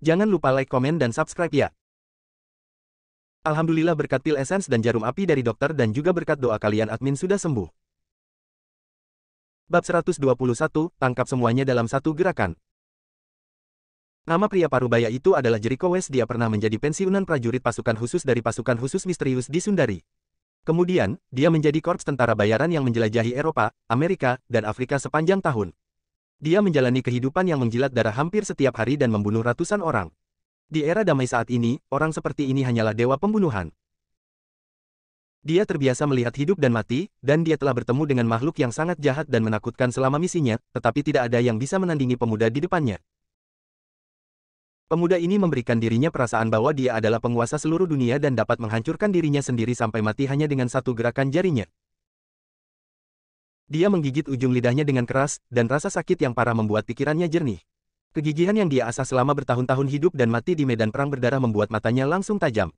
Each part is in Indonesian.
Jangan lupa like, komen, dan subscribe ya. Alhamdulillah berkat pil essence dan jarum api dari dokter dan juga berkat doa kalian admin sudah sembuh. Bab 121, tangkap semuanya dalam satu gerakan. Nama pria parubaya itu adalah Jericho West. Dia pernah menjadi pensiunan prajurit pasukan khusus dari pasukan khusus misterius di Sundari. Kemudian, dia menjadi korps tentara bayaran yang menjelajahi Eropa, Amerika, dan Afrika sepanjang tahun. Dia menjalani kehidupan yang menjilat darah hampir setiap hari dan membunuh ratusan orang. Di era damai saat ini, orang seperti ini hanyalah dewa pembunuhan. Dia terbiasa melihat hidup dan mati, dan dia telah bertemu dengan makhluk yang sangat jahat dan menakutkan selama misinya, tetapi tidak ada yang bisa menandingi pemuda di depannya. Pemuda ini memberikan dirinya perasaan bahwa dia adalah penguasa seluruh dunia dan dapat menghancurkan dirinya sendiri sampai mati hanya dengan satu gerakan jarinya. Dia menggigit ujung lidahnya dengan keras, dan rasa sakit yang parah membuat pikirannya jernih. Kegigihan yang dia asah selama bertahun-tahun hidup dan mati di medan perang berdarah membuat matanya langsung tajam.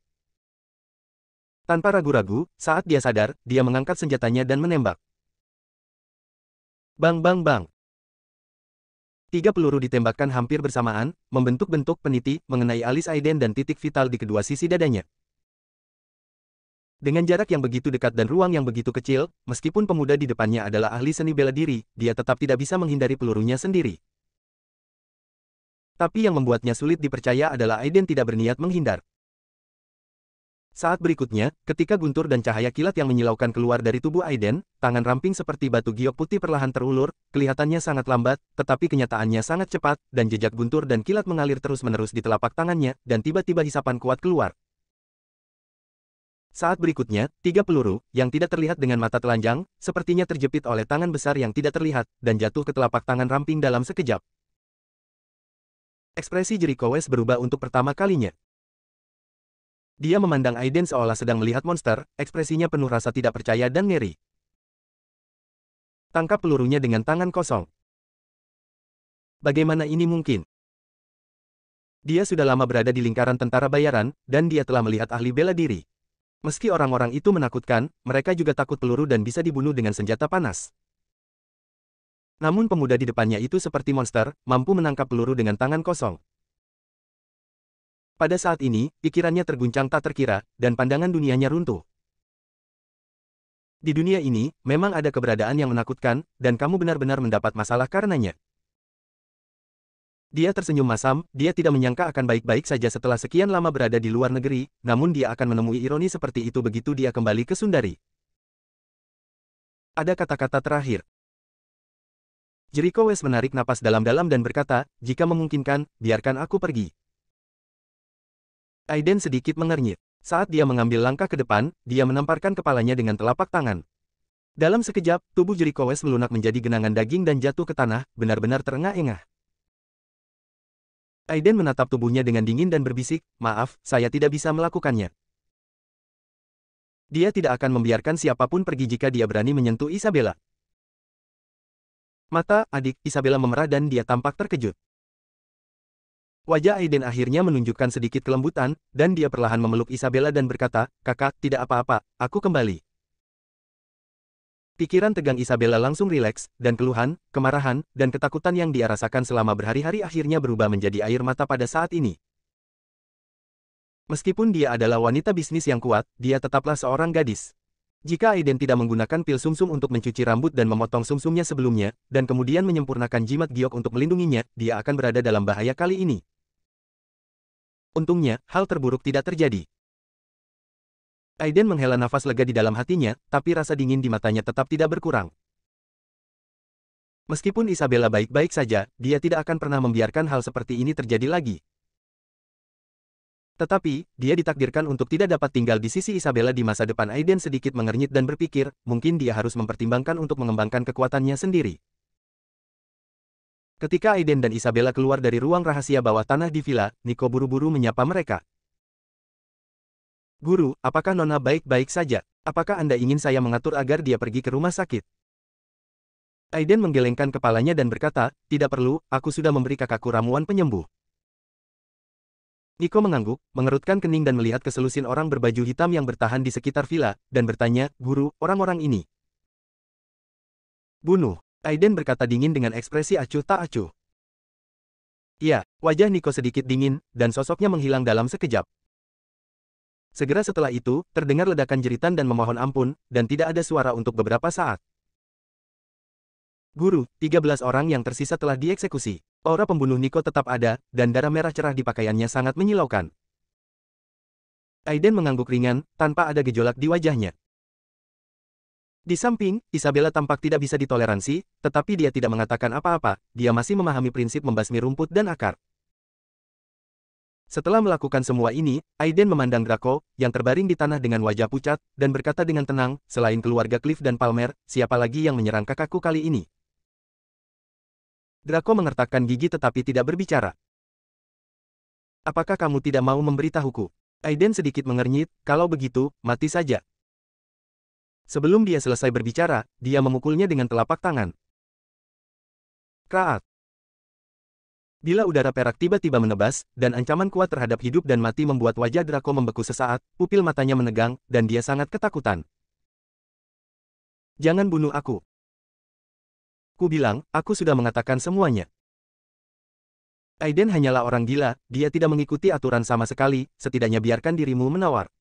Tanpa ragu-ragu, saat dia sadar, dia mengangkat senjatanya dan menembak. Bang bang bang. 3 peluru ditembakkan hampir bersamaan, membentuk-bentuk peniti, mengenai alis Aiden dan titik vital di kedua sisi dadanya. Dengan jarak yang begitu dekat dan ruang yang begitu kecil, meskipun pemuda di depannya adalah ahli seni bela diri, dia tetap tidak bisa menghindari pelurunya sendiri. Tapi yang membuatnya sulit dipercaya adalah Aiden tidak berniat menghindar. Saat berikutnya, ketika guntur dan cahaya kilat yang menyilaukan keluar dari tubuh Aiden, tangan ramping seperti batu giok putih perlahan terulur, kelihatannya sangat lambat, tetapi kenyataannya sangat cepat, dan jejak guntur dan kilat mengalir terus-menerus di telapak tangannya, dan tiba-tiba hisapan kuat keluar. Saat berikutnya, 3 peluru, yang tidak terlihat dengan mata telanjang, sepertinya terjepit oleh tangan besar yang tidak terlihat, dan jatuh ke telapak tangan ramping dalam sekejap. Ekspresi Jericho West berubah untuk pertama kalinya. Dia memandang Aiden seolah sedang melihat monster, ekspresinya penuh rasa tidak percaya dan ngeri. Tangkap pelurunya dengan tangan kosong. Bagaimana ini mungkin? Dia sudah lama berada di lingkaran tentara bayaran, dan dia telah melihat ahli bela diri. Meski orang-orang itu menakutkan, mereka juga takut peluru dan bisa dibunuh dengan senjata panas. Namun pemuda di depannya itu seperti monster, mampu menangkap peluru dengan tangan kosong. Pada saat ini, pikirannya terguncang tak terkira, dan pandangan dunianya runtuh. Di dunia ini, memang ada keberadaan yang menakutkan, dan kamu benar-benar mendapat masalah karenanya. Dia tersenyum masam, dia tidak menyangka akan baik-baik saja setelah sekian lama berada di luar negeri, namun dia akan menemui ironi seperti itu begitu dia kembali ke Sundari. Ada kata-kata terakhir. Jericho West menarik napas dalam-dalam dan berkata, jika memungkinkan, biarkan aku pergi. Aiden sedikit mengernyit. Saat dia mengambil langkah ke depan, dia menamparkan kepalanya dengan telapak tangan. Dalam sekejap, tubuh Jericho West melunak menjadi genangan daging dan jatuh ke tanah, benar-benar terengah-engah. Aiden menatap tubuhnya dengan dingin dan berbisik, maaf, saya tidak bisa melakukannya. Dia tidak akan membiarkan siapapun pergi jika dia berani menyentuh Isabella. Mata adik Isabella memerah dan dia tampak terkejut. Wajah Aiden akhirnya menunjukkan sedikit kelembutan, dan dia perlahan memeluk Isabella dan berkata, kakak, tidak apa-apa, aku kembali. Pikiran tegang Isabella langsung rileks, dan keluhan, kemarahan, dan ketakutan yang dia rasakan selama berhari-hari akhirnya berubah menjadi air mata pada saat ini. Meskipun dia adalah wanita bisnis yang kuat, dia tetaplah seorang gadis. Jika Aiden tidak menggunakan pil sumsum untuk mencuci rambut dan memotong sumsumnya sebelumnya, dan kemudian menyempurnakan jimat giok untuk melindunginya, dia akan berada dalam bahaya kali ini. Untungnya, hal terburuk tidak terjadi. Aiden menghela nafas lega di dalam hatinya, tapi rasa dingin di matanya tetap tidak berkurang. Meskipun Isabella baik-baik saja, dia tidak akan pernah membiarkan hal seperti ini terjadi lagi. Tetapi, dia ditakdirkan untuk tidak dapat tinggal di sisi Isabella di masa depan. Aiden sedikit mengernyit dan berpikir, mungkin dia harus mempertimbangkan untuk mengembangkan kekuatannya sendiri. Ketika Aiden dan Isabella keluar dari ruang rahasia bawah tanah di villa, Nico buru-buru menyapa mereka. Guru, apakah Nona baik-baik saja? Apakah Anda ingin saya mengatur agar dia pergi ke rumah sakit? Aiden menggelengkan kepalanya dan berkata, tidak perlu, aku sudah memberi kakakku ramuan penyembuh. Nico mengangguk, mengerutkan kening dan melihat keselusin orang berbaju hitam yang bertahan di sekitar villa, dan bertanya, guru, orang-orang ini. Bunuh. Aiden berkata dingin dengan ekspresi acuh tak acuh. Iya, wajah Nico sedikit dingin, dan sosoknya menghilang dalam sekejap. Segera setelah itu, terdengar ledakan jeritan dan memohon ampun, dan tidak ada suara untuk beberapa saat. Guru, 13 orang yang tersisa telah dieksekusi. Aura pembunuh Nico tetap ada, dan darah merah cerah di pakaiannya sangat menyilaukan. Aiden mengangguk ringan, tanpa ada gejolak di wajahnya. Di samping, Isabella tampak tidak bisa ditoleransi, tetapi dia tidak mengatakan apa-apa, dia masih memahami prinsip membasmi rumput dan akar. Setelah melakukan semua ini, Aiden memandang Draco, yang terbaring di tanah dengan wajah pucat, dan berkata dengan tenang, selain keluarga Cliff dan Palmer, siapa lagi yang menyerang kakakku kali ini? Draco mengertakkan gigi tetapi tidak berbicara. Apakah kamu tidak mau memberitahuku? Aiden sedikit mengernyit, kalau begitu, mati saja. Sebelum dia selesai berbicara, dia memukulnya dengan telapak tangan. Kraat. Bila udara perak tiba-tiba menebas, dan ancaman kuat terhadap hidup dan mati membuat wajah Draco membeku sesaat, pupil matanya menegang, dan dia sangat ketakutan. Jangan bunuh aku. Ku bilang, aku sudah mengatakan semuanya. Aiden hanyalah orang gila, dia tidak mengikuti aturan sama sekali, setidaknya biarkan dirimu menawar.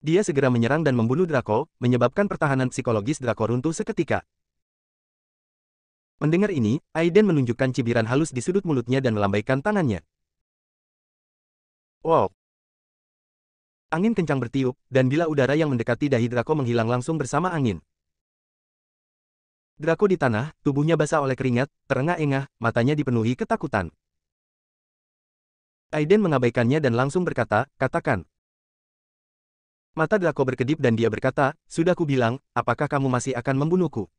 Dia segera menyerang dan membunuh Draco, menyebabkan pertahanan psikologis Draco runtuh seketika. Mendengar ini, Aiden menunjukkan cibiran halus di sudut mulutnya dan melambaikan tangannya. Wow! Angin kencang bertiup, dan bila udara yang mendekati dahi Draco menghilang langsung bersama angin. Draco di tanah, tubuhnya basah oleh keringat, terengah-engah, matanya dipenuhi ketakutan. Aiden mengabaikannya dan langsung berkata, katakan. Mata Draco berkedip dan dia berkata, sudah kubilang, apakah kamu masih akan membunuhku?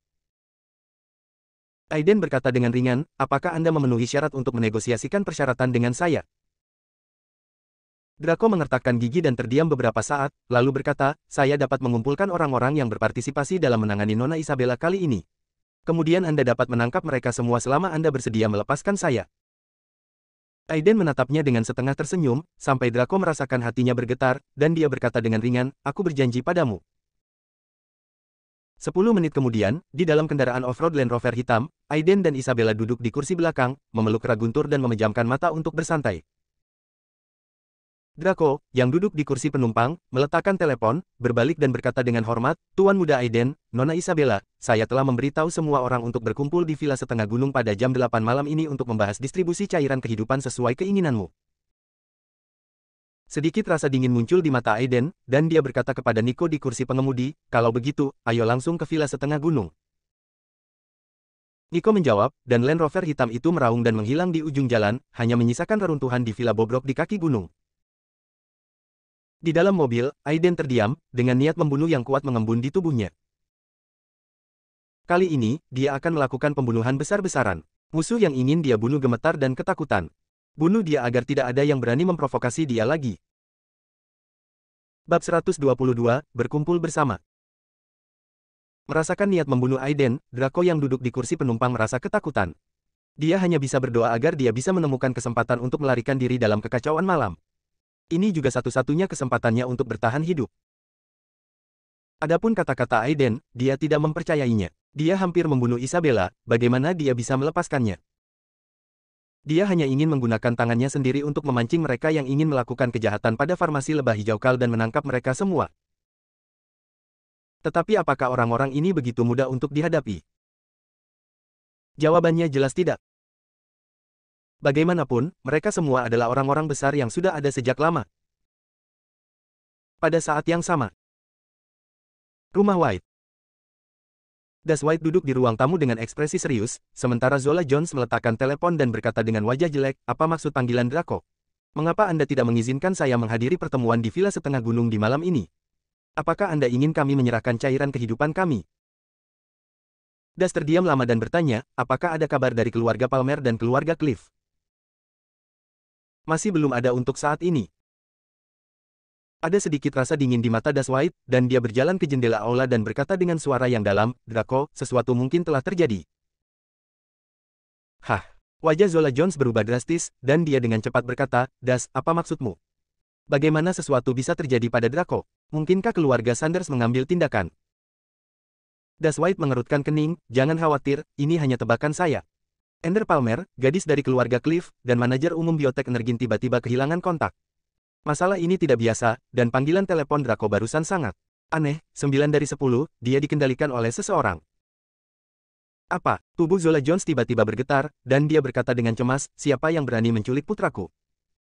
Aiden berkata dengan ringan, apakah Anda memenuhi syarat untuk menegosiasikan persyaratan dengan saya? Draco mengertakkan gigi dan terdiam beberapa saat, lalu berkata, saya dapat mengumpulkan orang-orang yang berpartisipasi dalam menangani Nona Isabella kali ini. Kemudian Anda dapat menangkap mereka semua selama Anda bersedia melepaskan saya. Aiden menatapnya dengan setengah tersenyum, sampai Draco merasakan hatinya bergetar, dan dia berkata dengan ringan, aku berjanji padamu. 10 menit kemudian, di dalam kendaraan off-road Land Rover hitam, Aiden dan Isabella duduk di kursi belakang, memeluk Raguntur dan memejamkan mata untuk bersantai. Draco, yang duduk di kursi penumpang, meletakkan telepon, berbalik dan berkata dengan hormat, Tuan Muda Aiden, Nona Isabella, saya telah memberitahu semua orang untuk berkumpul di Villa Setengah Gunung pada jam 8 malam ini untuk membahas distribusi cairan kehidupan sesuai keinginanmu. Sedikit rasa dingin muncul di mata Aiden, dan dia berkata kepada Nico di kursi pengemudi, kalau begitu, ayo langsung ke Villa Setengah Gunung. Nico menjawab, dan Land Rover hitam itu meraung dan menghilang di ujung jalan, hanya menyisakan reruntuhan di villa bobrok di kaki gunung. Di dalam mobil, Aiden terdiam, dengan niat membunuh yang kuat mengembun di tubuhnya. Kali ini, dia akan melakukan pembunuhan besar-besaran. Musuh yang ingin dia bunuh gemetar dan ketakutan. Bunuh dia agar tidak ada yang berani memprovokasi dia lagi. Bab 122, Berkumpul Bersama. Merasakan niat membunuh Aiden, Draco yang duduk di kursi penumpang merasa ketakutan. Dia hanya bisa berdoa agar dia bisa menemukan kesempatan untuk melarikan diri dalam kekacauan malam. Ini juga satu-satunya kesempatannya untuk bertahan hidup. Adapun kata-kata Aiden, dia tidak mempercayainya. Dia hampir membunuh Isabella, bagaimana dia bisa melepaskannya? Dia hanya ingin menggunakan tangannya sendiri untuk memancing mereka yang ingin melakukan kejahatan pada farmasi lebah hijau kal dan menangkap mereka semua. Tetapi apakah orang-orang ini begitu mudah untuk dihadapi? Jawabannya jelas tidak. Bagaimanapun, mereka semua adalah orang-orang besar yang sudah ada sejak lama. Pada saat yang sama, rumah White. Das White duduk di ruang tamu dengan ekspresi serius, sementara Zola Jones meletakkan telepon dan berkata dengan wajah jelek, apa maksud panggilan Draco? Mengapa Anda tidak mengizinkan saya menghadiri pertemuan di Villa Setengah Gunung di malam ini? Apakah Anda ingin kami menyerahkan cairan kehidupan kami? Das terdiam lama dan bertanya, apakah ada kabar dari keluarga Palmer dan keluarga Cliff? Masih belum ada untuk saat ini. Ada sedikit rasa dingin di mata Das White, dan dia berjalan ke jendela aula dan berkata dengan suara yang dalam, Draco, sesuatu mungkin telah terjadi. Hah, wajah Zola Jones berubah drastis, dan dia dengan cepat berkata, Das, apa maksudmu? Bagaimana sesuatu bisa terjadi pada Draco? Mungkinkah keluarga Sanders mengambil tindakan? Das White mengerutkan kening, jangan khawatir, ini hanya tebakan saya. Ender Palmer, gadis dari keluarga Cliff, dan manajer umum biotek Energin tiba-tiba kehilangan kontak. Masalah ini tidak biasa, dan panggilan telepon Draco barusan sangat aneh. 9 dari 10, dia dikendalikan oleh seseorang. Apa? Tubuh Zola Jones tiba-tiba bergetar, dan dia berkata dengan cemas, siapa yang berani menculik putraku?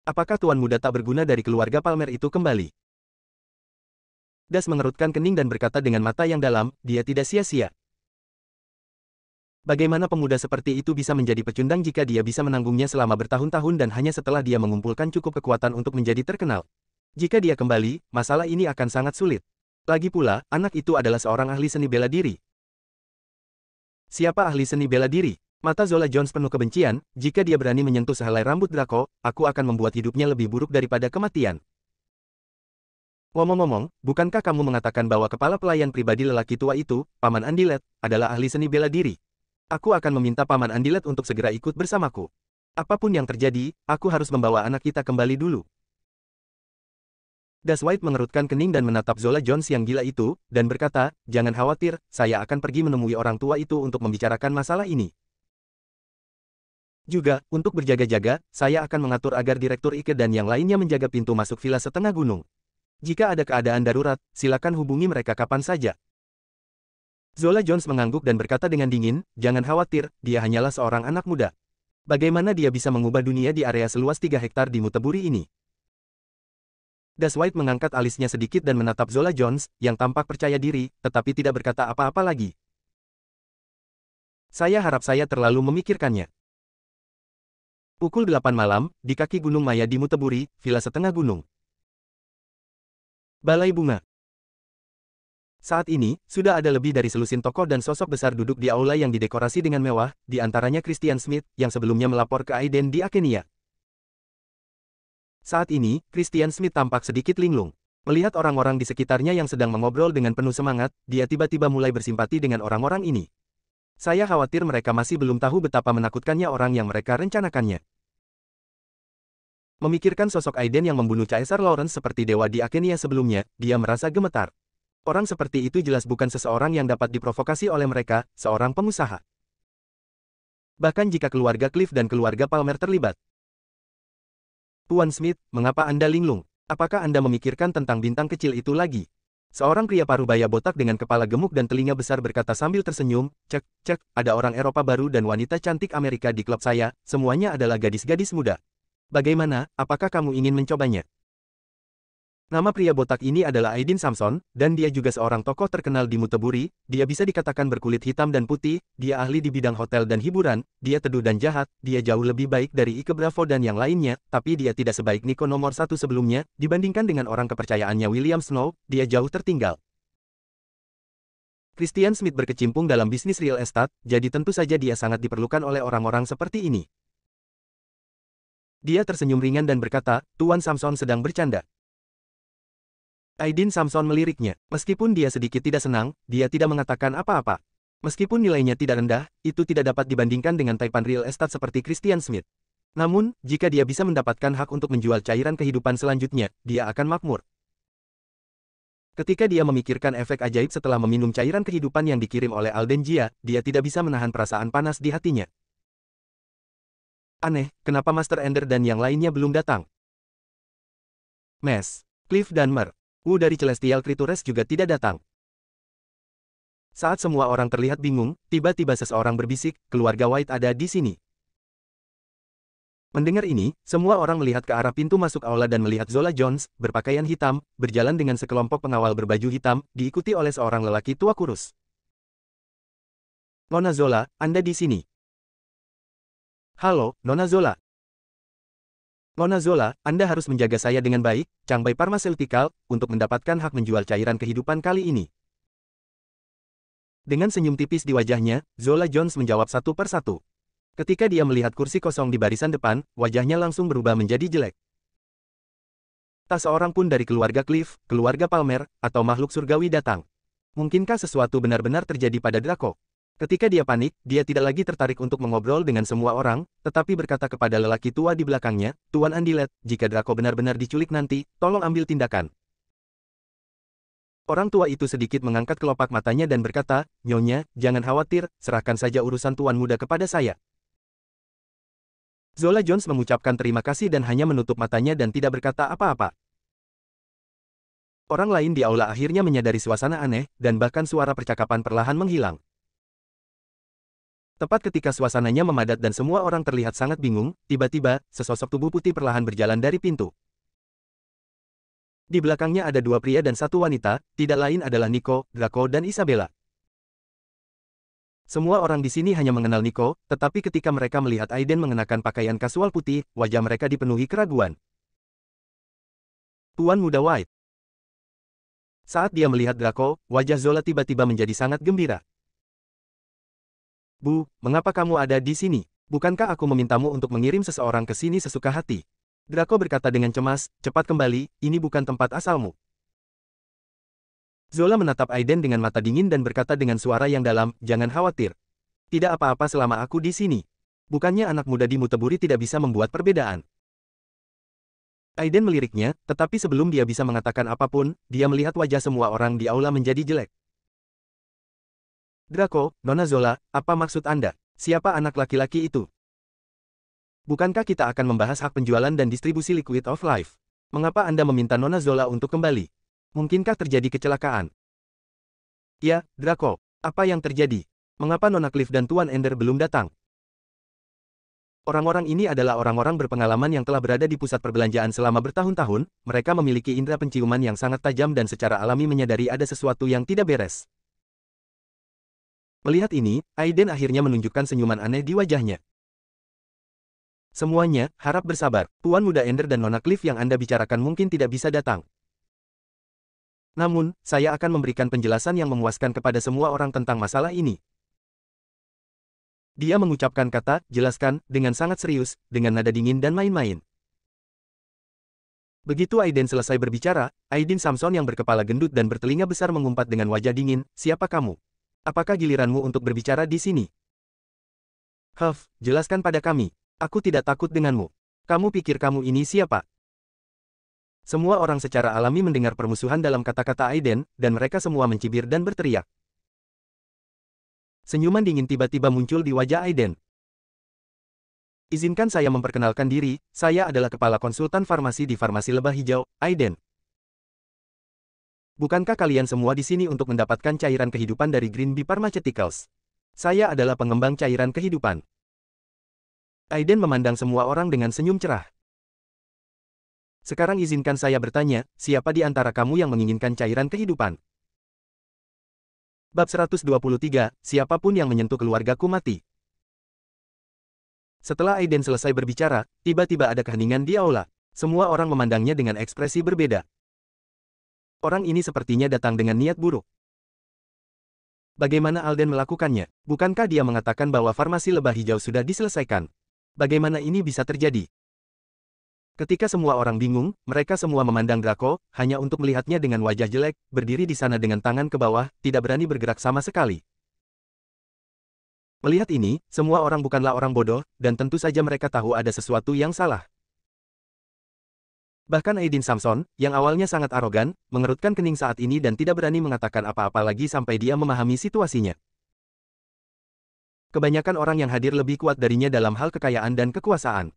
Apakah tuan muda tak berguna dari keluarga Palmer itu kembali? Das mengerutkan kening dan berkata dengan mata yang dalam, dia tidak sia-sia. Bagaimana pemuda seperti itu bisa menjadi pecundang jika dia bisa menanggungnya selama bertahun-tahun dan hanya setelah dia mengumpulkan cukup kekuatan untuk menjadi terkenal? Jika dia kembali, masalah ini akan sangat sulit. Lagi pula, anak itu adalah seorang ahli seni bela diri. Siapa ahli seni bela diri? Mata Zola Jones penuh kebencian, jika dia berani menyentuh sehelai rambut Draco, aku akan membuat hidupnya lebih buruk daripada kematian. Ngomong-ngomong, bukankah kamu mengatakan bahwa kepala pelayan pribadi lelaki tua itu, Paman Andilet, adalah ahli seni bela diri? Aku akan meminta Paman Andilet untuk segera ikut bersamaku. Apapun yang terjadi, aku harus membawa anak kita kembali dulu. Das White mengerutkan kening dan menatap Zola Jones yang gila itu, dan berkata, jangan khawatir, saya akan pergi menemui orang tua itu untuk membicarakan masalah ini. Juga, untuk berjaga-jaga, saya akan mengatur agar Direktur Ike dan yang lainnya menjaga pintu masuk villa setengah gunung. Jika ada keadaan darurat, silakan hubungi mereka kapan saja. Zola Jones mengangguk dan berkata dengan dingin, jangan khawatir, dia hanyalah seorang anak muda. Bagaimana dia bisa mengubah dunia di area seluas 3 hektar di Muteburi ini? Das White mengangkat alisnya sedikit dan menatap Zola Jones, yang tampak percaya diri, tetapi tidak berkata apa-apa lagi. Saya harap saya terlalu memikirkannya. Pukul 8 malam, di kaki Gunung Maya di Muteburi, villa setengah gunung. Balai Bunga. Saat ini, sudah ada lebih dari selusin tokoh dan sosok besar duduk di aula yang didekorasi dengan mewah, di antaranya Christian Smith, yang sebelumnya melapor ke Aiden di Akenia. Saat ini, Christian Smith tampak sedikit linglung. Melihat orang-orang di sekitarnya yang sedang mengobrol dengan penuh semangat, dia tiba-tiba mulai bersimpati dengan orang-orang ini. Saya khawatir mereka masih belum tahu betapa menakutkannya orang yang mereka rencanakannya. Memikirkan sosok Aiden yang membunuh Caesar Lawrence seperti dewa di Akenia sebelumnya, dia merasa gemetar. Orang seperti itu jelas bukan seseorang yang dapat diprovokasi oleh mereka, seorang pengusaha. Bahkan jika keluarga Cliff dan keluarga Palmer terlibat. Tuan Smith, mengapa Anda linglung? Apakah Anda memikirkan tentang bintang kecil itu lagi? Seorang pria parubaya botak dengan kepala gemuk dan telinga besar berkata sambil tersenyum, cek, ada orang Eropa baru dan wanita cantik Amerika di klub saya, semuanya adalah gadis-gadis muda. Bagaimana, apakah kamu ingin mencobanya? Nama pria botak ini adalah Aiden Samson, dan dia juga seorang tokoh terkenal di Muteburi. Dia bisa dikatakan berkulit hitam dan putih, dia ahli di bidang hotel dan hiburan, dia teduh dan jahat, dia jauh lebih baik dari Ike Bravo dan yang lainnya, tapi dia tidak sebaik Nico nomor 1 sebelumnya, dibandingkan dengan orang kepercayaannya William Snow, dia jauh tertinggal. Christian Smith berkecimpung dalam bisnis real estate, jadi tentu saja dia sangat diperlukan oleh orang-orang seperti ini. Dia tersenyum ringan dan berkata, Tuan Samson sedang bercanda. Aiden Samson meliriknya. Meskipun dia sedikit tidak senang, dia tidak mengatakan apa-apa. Meskipun nilainya tidak rendah, itu tidak dapat dibandingkan dengan taipan real estate seperti Christian Smith. Namun, jika dia bisa mendapatkan hak untuk menjual cairan kehidupan selanjutnya, dia akan makmur. Ketika dia memikirkan efek ajaib setelah meminum cairan kehidupan yang dikirim oleh Alden Jia, dia tidak bisa menahan perasaan panas di hatinya. Aneh, kenapa Master Ender dan yang lainnya belum datang? Mes, Cliff dan Mer, Wu dari Celestial Creatures juga tidak datang. Saat semua orang terlihat bingung, tiba-tiba seseorang berbisik, keluarga White ada di sini. Mendengar ini, semua orang melihat ke arah pintu masuk aula dan melihat Zola Jones, berpakaian hitam, berjalan dengan sekelompok pengawal berbaju hitam, diikuti oleh seorang lelaki tua kurus. Nona Zola, Anda di sini. Halo, Nona Zola. Nona Zola, Anda harus menjaga saya dengan baik, Changbai Pharmaceutical, untuk mendapatkan hak menjual cairan kehidupan kali ini. Dengan senyum tipis di wajahnya, Zola Jones menjawab satu persatu. Ketika dia melihat kursi kosong di barisan depan, wajahnya langsung berubah menjadi jelek. Tak seorang pun dari keluarga Cliff, keluarga Palmer, atau makhluk surgawi datang. Mungkinkah sesuatu benar-benar terjadi pada Draco? Ketika dia panik, dia tidak lagi tertarik untuk mengobrol dengan semua orang, tetapi berkata kepada lelaki tua di belakangnya, Tuan Andilet, jika Draco benar-benar diculik nanti, tolong ambil tindakan. Orang tua itu sedikit mengangkat kelopak matanya dan berkata, Nyonya, jangan khawatir, serahkan saja urusan Tuan Muda kepada saya. Zola Jones mengucapkan terima kasih dan hanya menutup matanya dan tidak berkata apa-apa. Orang lain di aula akhirnya menyadari suasana aneh, dan bahkan suara percakapan perlahan menghilang. Tepat ketika suasananya memadat dan semua orang terlihat sangat bingung, tiba-tiba, sesosok tubuh putih perlahan berjalan dari pintu. Di belakangnya ada dua pria dan satu wanita, tidak lain adalah Nico, Draco dan Isabella. Semua orang di sini hanya mengenal Nico, tetapi ketika mereka melihat Aiden mengenakan pakaian kasual putih, wajah mereka dipenuhi keraguan. Tuan Muda White. Saat dia melihat Draco, wajah Zola tiba-tiba menjadi sangat gembira. Bu, mengapa kamu ada di sini? Bukankah aku memintamu untuk mengirim seseorang ke sini sesuka hati? Draco berkata dengan cemas, cepat kembali, ini bukan tempat asalmu. Zola menatap Aiden dengan mata dingin dan berkata dengan suara yang dalam, jangan khawatir. Tidak apa-apa selama aku di sini. Bukannya anak muda di Muteburi tidak bisa membuat perbedaan. Aiden meliriknya, tetapi sebelum dia bisa mengatakan apapun, dia melihat wajah semua orang di aula menjadi jelek. Draco, Nona Zola, apa maksud Anda? Siapa anak laki-laki itu? Bukankah kita akan membahas hak penjualan dan distribusi Liquid of Life? Mengapa Anda meminta Nona Zola untuk kembali? Mungkinkah terjadi kecelakaan? Ya, Draco. Apa yang terjadi? Mengapa Nona Cliff dan Tuan Ender belum datang? Orang-orang ini adalah orang-orang berpengalaman yang telah berada di pusat perbelanjaan selama bertahun-tahun, mereka memiliki indera penciuman yang sangat tajam dan secara alami menyadari ada sesuatu yang tidak beres. Melihat ini, Aiden akhirnya menunjukkan senyuman aneh di wajahnya. Semuanya, harap bersabar. Tuan Muda Ender dan Nona Cliff yang Anda bicarakan mungkin tidak bisa datang. Namun, saya akan memberikan penjelasan yang memuaskan kepada semua orang tentang masalah ini. Dia mengucapkan kata, jelaskan, dengan sangat serius, dengan nada dingin dan main-main. Begitu Aiden selesai berbicara, Aiden Samson yang berkepala gendut dan bertelinga besar mengumpat dengan wajah dingin, siapa kamu? Apakah giliranmu untuk berbicara di sini? Huff, jelaskan pada kami. Aku tidak takut denganmu. Kamu pikir kamu ini siapa? Semua orang secara alami mendengar permusuhan dalam kata-kata Aiden, dan mereka semua mencibir dan berteriak. Senyuman dingin tiba-tiba muncul di wajah Aiden. Izinkan saya memperkenalkan diri, saya adalah kepala konsultan farmasi di Farmasi Lebah Hijau, Aiden. Bukankah kalian semua di sini untuk mendapatkan cairan kehidupan dari Green Bee Pharmaceuticals? Saya adalah pengembang cairan kehidupan. Aiden memandang semua orang dengan senyum cerah. Sekarang izinkan saya bertanya, siapa di antara kamu yang menginginkan cairan kehidupan? Bab 123, siapapun yang menyentuh keluargaku mati. Setelah Aiden selesai berbicara, tiba-tiba ada keheningan di aula. Semua orang memandangnya dengan ekspresi berbeda. Orang ini sepertinya datang dengan niat buruk. Bagaimana Alden melakukannya? Bukankah dia mengatakan bahwa farmasi lebah hijau sudah diselesaikan? Bagaimana ini bisa terjadi? Ketika semua orang bingung, mereka semua memandang Draco, hanya untuk melihatnya dengan wajah jelek, berdiri di sana dengan tangan ke bawah, tidak berani bergerak sama sekali. Melihat ini, semua orang bukanlah orang bodoh, dan tentu saja mereka tahu ada sesuatu yang salah. Bahkan Aiden Samson, yang awalnya sangat arogan, mengerutkan kening saat ini dan tidak berani mengatakan apa-apa lagi sampai dia memahami situasinya. Kebanyakan orang yang hadir lebih kuat darinya dalam hal kekayaan dan kekuasaan.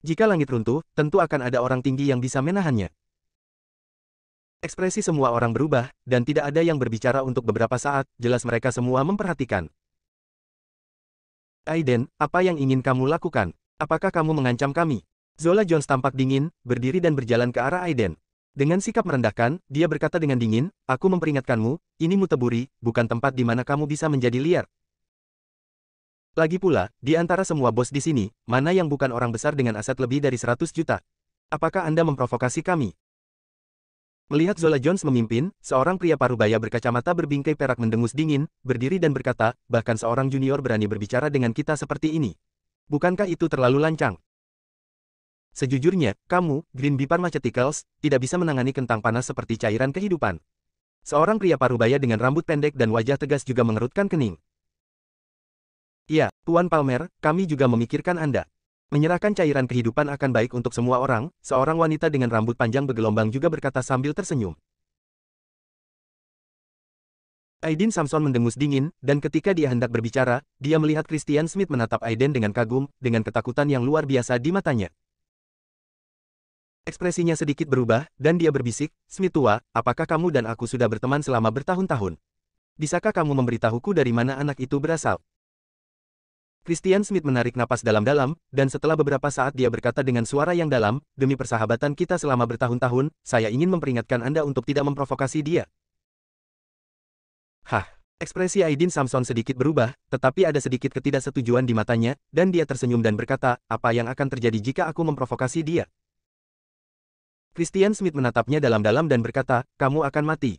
Jika langit runtuh, tentu akan ada orang tinggi yang bisa menahannya. Ekspresi semua orang berubah, dan tidak ada yang berbicara untuk beberapa saat, jelas mereka semua memperhatikan. Aiden, apa yang ingin kamu lakukan? Apakah kamu mengancam kami? Zola Jones tampak dingin, berdiri dan berjalan ke arah Aiden. Dengan sikap merendahkan, dia berkata dengan dingin, aku memperingatkanmu, ini Muteburi, bukan tempat di mana kamu bisa menjadi liar. Lagi pula, di antara semua bos di sini, mana yang bukan orang besar dengan aset lebih dari 100 juta? Apakah Anda memprovokasi kami? Melihat Zola Jones memimpin, seorang pria parubaya berkacamata berbingkai perak mendengus dingin, berdiri dan berkata, bahkan seorang junior berani berbicara dengan kita seperti ini. Bukankah itu terlalu lancang? Sejujurnya, kamu, Green Bee Pharmaceuticals, tidak bisa menangani kentang panas seperti cairan kehidupan. Seorang pria parubaya dengan rambut pendek dan wajah tegas juga mengerutkan kening. Ya, Tuan Palmer, kami juga memikirkan Anda. Menyerahkan cairan kehidupan akan baik untuk semua orang, seorang wanita dengan rambut panjang bergelombang juga berkata sambil tersenyum. Aiden Samson mendengus dingin, dan ketika dia hendak berbicara, dia melihat Christian Smith menatap Aiden dengan kagum, dengan ketakutan yang luar biasa di matanya. Ekspresinya sedikit berubah, dan dia berbisik, "Smith tua, apakah kamu dan aku sudah berteman selama bertahun-tahun? Bisakah kamu memberitahuku dari mana anak itu berasal?" Christian Smith menarik napas dalam-dalam, dan setelah beberapa saat dia berkata dengan suara yang dalam, "Demi persahabatan kita selama bertahun-tahun, saya ingin memperingatkan Anda untuk tidak memprovokasi dia." Hah, ekspresi Aiden Samson sedikit berubah, tetapi ada sedikit ketidaksetujuan di matanya, dan dia tersenyum dan berkata, "Apa yang akan terjadi jika aku memprovokasi dia?" Christian Smith menatapnya dalam-dalam dan berkata, "Kamu akan mati."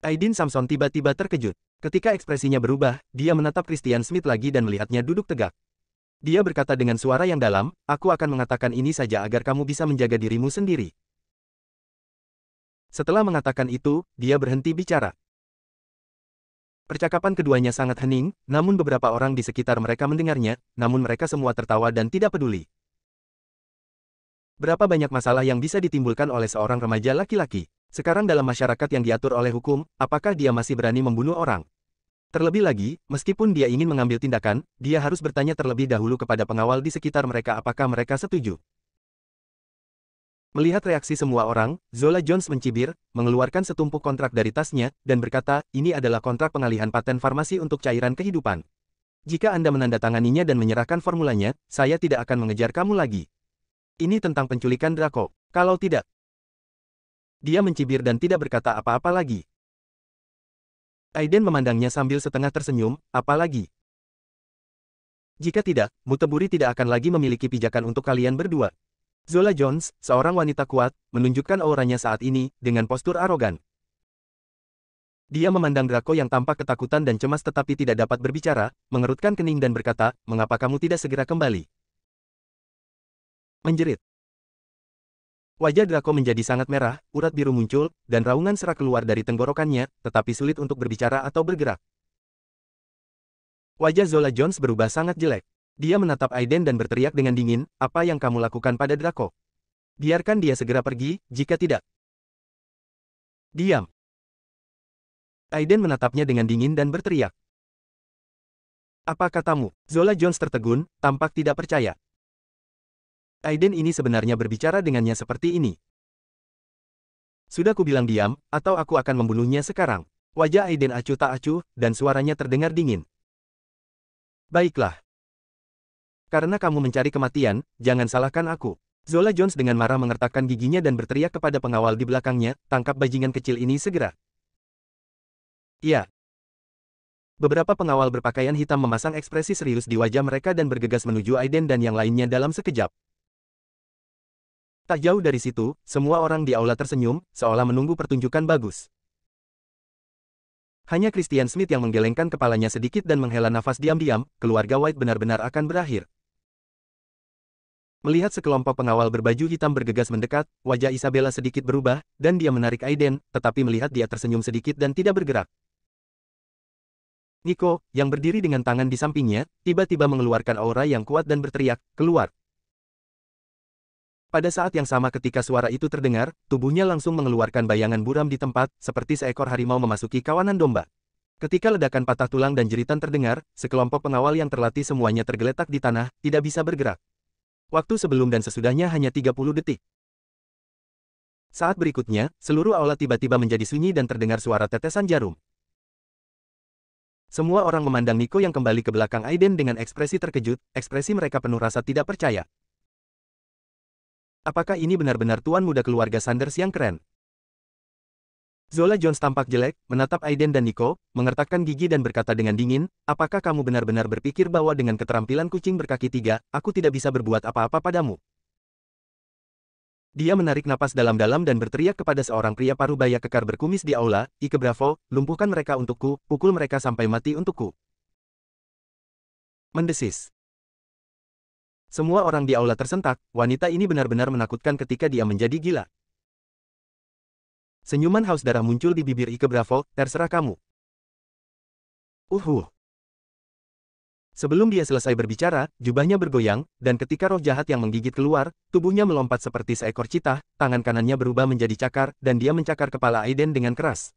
Aiden Samson tiba-tiba terkejut. Ketika ekspresinya berubah, dia menatap Christian Smith lagi dan melihatnya duduk tegak. Dia berkata dengan suara yang dalam, "Aku akan mengatakan ini saja agar kamu bisa menjaga dirimu sendiri." Setelah mengatakan itu, dia berhenti bicara. Percakapan keduanya sangat hening, namun beberapa orang di sekitar mereka mendengarnya, namun mereka semua tertawa dan tidak peduli. Berapa banyak masalah yang bisa ditimbulkan oleh seorang remaja laki-laki? Sekarang dalam masyarakat yang diatur oleh hukum, apakah dia masih berani membunuh orang? Terlebih lagi, meskipun dia ingin mengambil tindakan, dia harus bertanya terlebih dahulu kepada pengawal di sekitar mereka apakah mereka setuju. Melihat reaksi semua orang, Zola Jones mencibir, mengeluarkan setumpuk kontrak dari tasnya, dan berkata, "Ini adalah kontrak pengalihan paten farmasi untuk cairan kehidupan. Jika Anda menandatanganinya dan menyerahkan formulanya, saya tidak akan mengejar kamu lagi. Ini tentang penculikan Draco. Kalau tidak..." Dia mencibir dan tidak berkata apa-apa lagi. Aiden memandangnya sambil setengah tersenyum, "Apa lagi? Jika tidak, Muteburi tidak akan lagi memiliki pijakan untuk kalian berdua." Zola Jones, seorang wanita kuat, menunjukkan auranya saat ini, dengan postur arogan. Dia memandang Draco yang tampak ketakutan dan cemas tetapi tidak dapat berbicara, mengerutkan kening dan berkata, "Mengapa kamu tidak segera kembali?" Menjerit. Wajah Draco menjadi sangat merah, urat biru muncul, dan raungan serak keluar dari tenggorokannya, tetapi sulit untuk berbicara atau bergerak. Wajah Zola Jones berubah sangat jelek. Dia menatap Aiden dan berteriak dengan dingin, "Apa yang kamu lakukan pada Draco? Biarkan dia segera pergi, jika tidak." "Diam." Aiden menatapnya dengan dingin dan berteriak. "Apa katamu?" Zola Jones tertegun, tampak tidak percaya. Aiden ini sebenarnya berbicara dengannya seperti ini. "Sudah kubilang diam, atau aku akan membunuhnya sekarang." Wajah Aiden acuh tak acuh, dan suaranya terdengar dingin. "Baiklah. Karena kamu mencari kematian, jangan salahkan aku." Zola Jones dengan marah mengertakkan giginya dan berteriak kepada pengawal di belakangnya, "Tangkap bajingan kecil ini segera." "Ya." Beberapa pengawal berpakaian hitam memasang ekspresi serius di wajah mereka dan bergegas menuju Aiden dan yang lainnya dalam sekejap. Tak jauh dari situ, semua orang di aula tersenyum, seolah menunggu pertunjukan bagus. Hanya Christian Smith yang menggelengkan kepalanya sedikit dan menghela nafas diam-diam, keluarga White benar-benar akan berakhir. Melihat sekelompok pengawal berbaju hitam bergegas mendekat, wajah Isabella sedikit berubah, dan dia menarik Aiden, tetapi melihat dia tersenyum sedikit dan tidak bergerak. Nico, yang berdiri dengan tangan di sampingnya, tiba-tiba mengeluarkan aura yang kuat dan berteriak, "Keluar!" Pada saat yang sama ketika suara itu terdengar, tubuhnya langsung mengeluarkan bayangan buram di tempat, seperti seekor harimau memasuki kawanan domba. Ketika ledakan patah tulang dan jeritan terdengar, sekelompok pengawal yang terlatih semuanya tergeletak di tanah, tidak bisa bergerak. Waktu sebelum dan sesudahnya hanya 30 detik. Saat berikutnya, seluruh aula tiba-tiba menjadi sunyi dan terdengar suara tetesan jarum. Semua orang memandang Nico yang kembali ke belakang Aiden dengan ekspresi terkejut, ekspresi mereka penuh rasa tidak percaya. Apakah ini benar-benar tuan muda keluarga Sanders yang keren? Zola Jones tampak jelek, menatap Aiden dan Nico, mengertakkan gigi dan berkata dengan dingin, "Apakah kamu benar-benar berpikir bahwa dengan keterampilan kucing berkaki 3, aku tidak bisa berbuat apa-apa padamu?" Dia menarik napas dalam-dalam dan berteriak kepada seorang pria parubaya kekar berkumis di aula, "Ike Bravo, lumpuhkan mereka untukku, pukul mereka sampai mati untukku." Mendesis. Semua orang di aula tersentak, wanita ini benar-benar menakutkan ketika dia menjadi gila. Senyuman haus darah muncul di bibir Ike Bravo, "Terserah kamu." Sebelum dia selesai berbicara, jubahnya bergoyang, dan ketika roh jahat yang menggigit keluar, tubuhnya melompat seperti seekor citah, tangan kanannya berubah menjadi cakar, dan dia mencakar kepala Aiden dengan keras.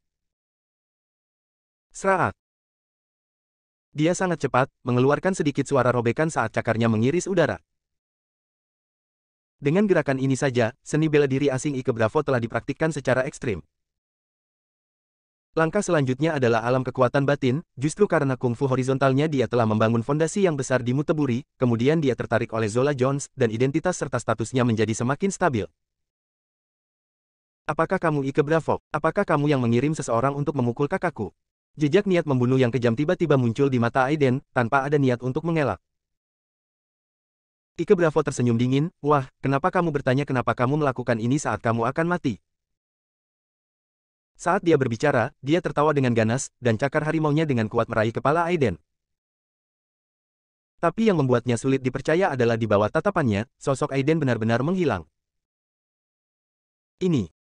Seraat. Dia sangat cepat, mengeluarkan sedikit suara robekan saat cakarnya mengiris udara. Dengan gerakan ini saja, seni bela diri asing Ike Bravo telah dipraktikkan secara ekstrim. Langkah selanjutnya adalah alam kekuatan batin, justru karena kungfu horizontalnya dia telah membangun fondasi yang besar di Muteburi, kemudian dia tertarik oleh Zola Jones, dan identitas serta statusnya menjadi semakin stabil. Apakah kamu Ike Bravo? Apakah kamu yang mengirim seseorang untuk memukul kakakku? Jejak niat membunuh yang kejam tiba-tiba muncul di mata Aiden, tanpa ada niat untuk mengelak. Ike Bravo tersenyum dingin, wah, kenapa kamu bertanya kenapa kamu melakukan ini saat kamu akan mati? Saat dia berbicara, dia tertawa dengan ganas, dan cakar harimaunya dengan kuat meraih kepala Aiden. Tapi yang membuatnya sulit dipercaya adalah di bawah tatapannya, sosok Aiden benar-benar menghilang. Ini.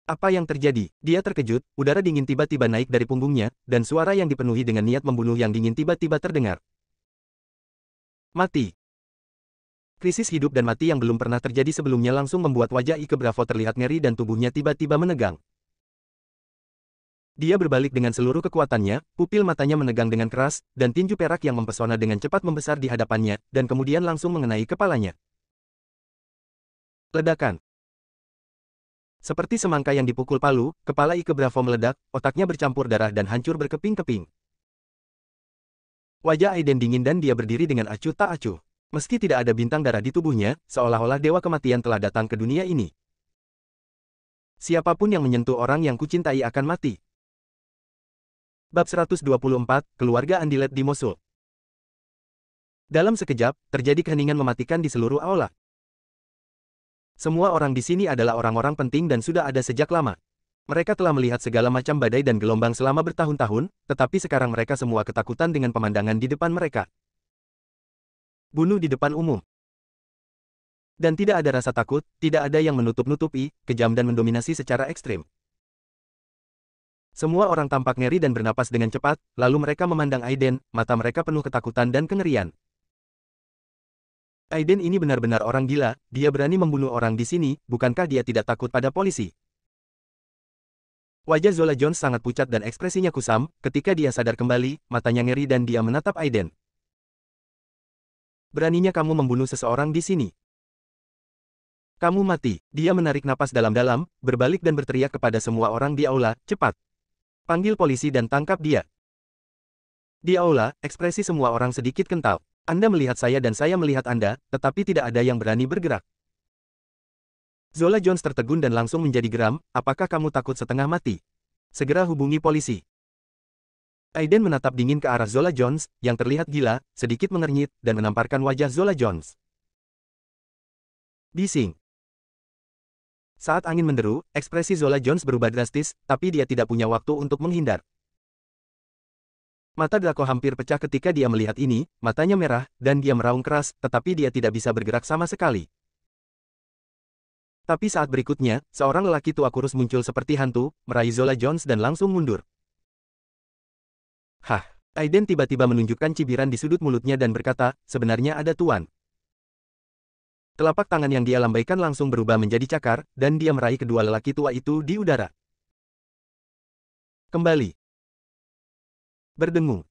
Apa yang terjadi? Dia terkejut, udara dingin tiba-tiba naik dari punggungnya, dan suara yang dipenuhi dengan niat membunuh yang dingin tiba-tiba terdengar. Mati. Krisis hidup dan mati yang belum pernah terjadi sebelumnya langsung membuat wajah Ike Bravo terlihat ngeri dan tubuhnya tiba-tiba menegang. Dia berbalik dengan seluruh kekuatannya, pupil matanya menegang dengan keras, dan tinju perak yang mempesona dengan cepat membesar di hadapannya, dan kemudian langsung mengenai kepalanya. Ledakan. Seperti semangka yang dipukul palu, kepala Ike Bravo meledak, otaknya bercampur darah dan hancur berkeping-keping. Wajah Aiden dingin dan dia berdiri dengan acuh tak acuh. Meski tidak ada bintang darah di tubuhnya, seolah-olah dewa kematian telah datang ke dunia ini. Siapapun yang menyentuh orang yang kucintai akan mati. Bab 124, Keluarga Andilet di Mosul. Dalam sekejap, terjadi keheningan mematikan di seluruh aula. Semua orang di sini adalah orang-orang penting dan sudah ada sejak lama. Mereka telah melihat segala macam badai dan gelombang selama bertahun-tahun, tetapi sekarang mereka semua ketakutan dengan pemandangan di depan mereka. Bunuh di depan umum. Dan tidak ada rasa takut, tidak ada yang menutup-nutupi, kejam dan mendominasi secara ekstrim. Semua orang tampak ngeri dan bernapas dengan cepat, lalu mereka memandang Aiden, mata mereka penuh ketakutan dan kengerian. Aiden ini benar-benar orang gila, dia berani membunuh orang di sini, bukankah dia tidak takut pada polisi? Wajah Zola Jones sangat pucat dan ekspresinya kusam, ketika dia sadar kembali, matanya ngeri dan dia menatap Aiden. Beraninya kamu membunuh seseorang di sini. Kamu mati. Dia menarik napas dalam-dalam, berbalik dan berteriak kepada semua orang di aula, cepat. Panggil polisi dan tangkap dia. Di aula, ekspresi semua orang sedikit kental. Anda melihat saya dan saya melihat Anda, tetapi tidak ada yang berani bergerak. Zola Jones tertegun dan langsung menjadi geram, apakah kamu takut setengah mati? Segera hubungi polisi. Aiden menatap dingin ke arah Zola Jones, yang terlihat gila, sedikit mengernyit, dan menamparkan wajah Zola Jones. Bising. Saat angin menderu, ekspresi Zola Jones berubah drastis, tapi dia tidak punya waktu untuk menghindar. Mata Draco hampir pecah ketika dia melihat ini, matanya merah, dan dia meraung keras, tetapi dia tidak bisa bergerak sama sekali. Tapi saat berikutnya, seorang lelaki tua kurus muncul seperti hantu, meraih Zola Jones dan langsung mundur. Hah, Aiden tiba-tiba menunjukkan cibiran di sudut mulutnya dan berkata, sebenarnya ada tuan. Telapak tangan yang dia lambaikan langsung berubah menjadi cakar, dan dia meraih kedua lelaki tua itu di udara. Kembali. Berdengung.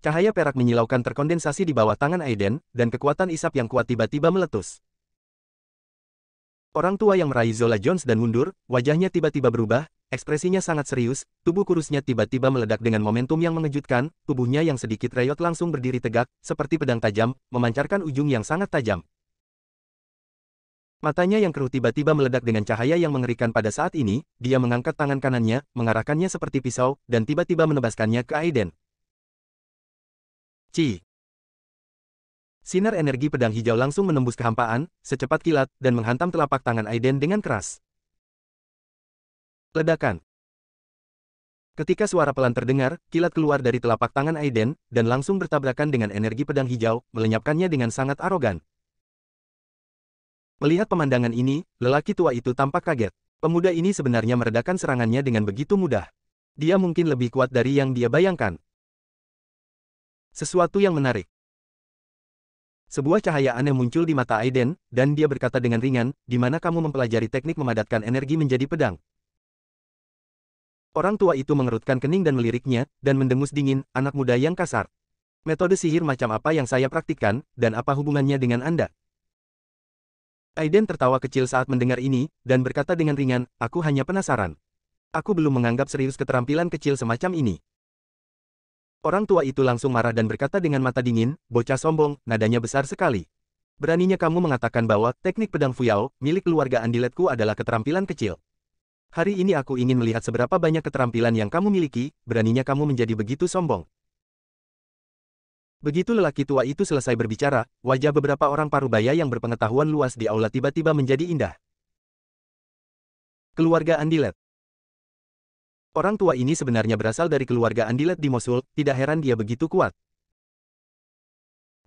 Cahaya perak menyilaukan terkondensasi di bawah tangan Aiden, dan kekuatan isap yang kuat tiba-tiba meletus. Orang tua yang meraih Zola Jones dan mundur, wajahnya tiba-tiba berubah, ekspresinya sangat serius, tubuh kurusnya tiba-tiba meledak dengan momentum yang mengejutkan, tubuhnya yang sedikit reyot langsung berdiri tegak, seperti pedang tajam, memancarkan ujung yang sangat tajam. Matanya yang keruh tiba-tiba meledak dengan cahaya yang mengerikan pada saat ini, dia mengangkat tangan kanannya, mengarahkannya seperti pisau, dan tiba-tiba menebaskannya ke Aiden. Ci. Sinar energi pedang hijau langsung menembus kehampaan, secepat kilat, dan menghantam telapak tangan Aiden dengan keras. Ledakan. Ketika suara pelan terdengar, kilat keluar dari telapak tangan Aiden, dan langsung bertabrakan dengan energi pedang hijau, melenyapkannya dengan sangat arogan. Melihat pemandangan ini, lelaki tua itu tampak kaget. Pemuda ini sebenarnya meredakan serangannya dengan begitu mudah. Dia mungkin lebih kuat dari yang dia bayangkan. Sesuatu yang menarik. Sebuah cahaya aneh muncul di mata Aiden, dan dia berkata dengan ringan, di mana kamu mempelajari teknik memadatkan energi menjadi pedang? Orang tua itu mengerutkan kening dan meliriknya, dan mendengus dingin, anak muda yang kasar. Metode sihir macam apa yang saya praktikkan, dan apa hubungannya dengan Anda? Aiden tertawa kecil saat mendengar ini, dan berkata dengan ringan, aku hanya penasaran. Aku belum menganggap serius keterampilan kecil semacam ini. Orang tua itu langsung marah dan berkata dengan mata dingin, bocah sombong, nadanya besar sekali. Beraninya kamu mengatakan bahwa teknik pedang Fuyao, milik keluarga Andiletku adalah keterampilan kecil. Hari ini aku ingin melihat seberapa banyak keterampilan yang kamu miliki, beraninya kamu menjadi begitu sombong. Begitu lelaki tua itu selesai berbicara, wajah beberapa orang parubaya yang berpengetahuan luas di aula tiba-tiba menjadi indah. Keluarga Andilet. Orang tua ini sebenarnya berasal dari keluarga Andilet di Mosul, tidak heran dia begitu kuat.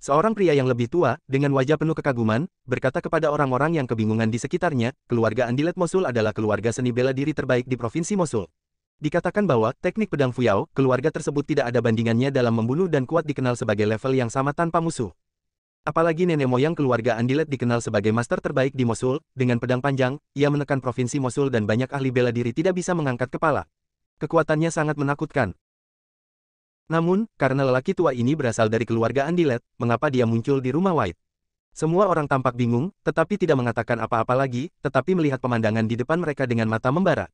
Seorang pria yang lebih tua, dengan wajah penuh kekaguman, berkata kepada orang-orang yang kebingungan di sekitarnya, keluarga Andilet Mosul adalah keluarga seni bela diri terbaik di Provinsi Mosul. Dikatakan bahwa teknik pedang Fuyao, keluarga tersebut tidak ada bandingannya dalam membunuh dan kuat dikenal sebagai level yang sama tanpa musuh. Apalagi nenek moyang keluarga Andilet dikenal sebagai master terbaik di Mosul, dengan pedang panjang, ia menekan Provinsi Mosul dan banyak ahli bela diri tidak bisa mengangkat kepala. Kekuatannya sangat menakutkan. Namun, karena lelaki tua ini berasal dari keluarga Andilet, mengapa dia muncul di rumah White? Semua orang tampak bingung, tetapi tidak mengatakan apa-apa lagi, tetapi melihat pemandangan di depan mereka dengan mata membara.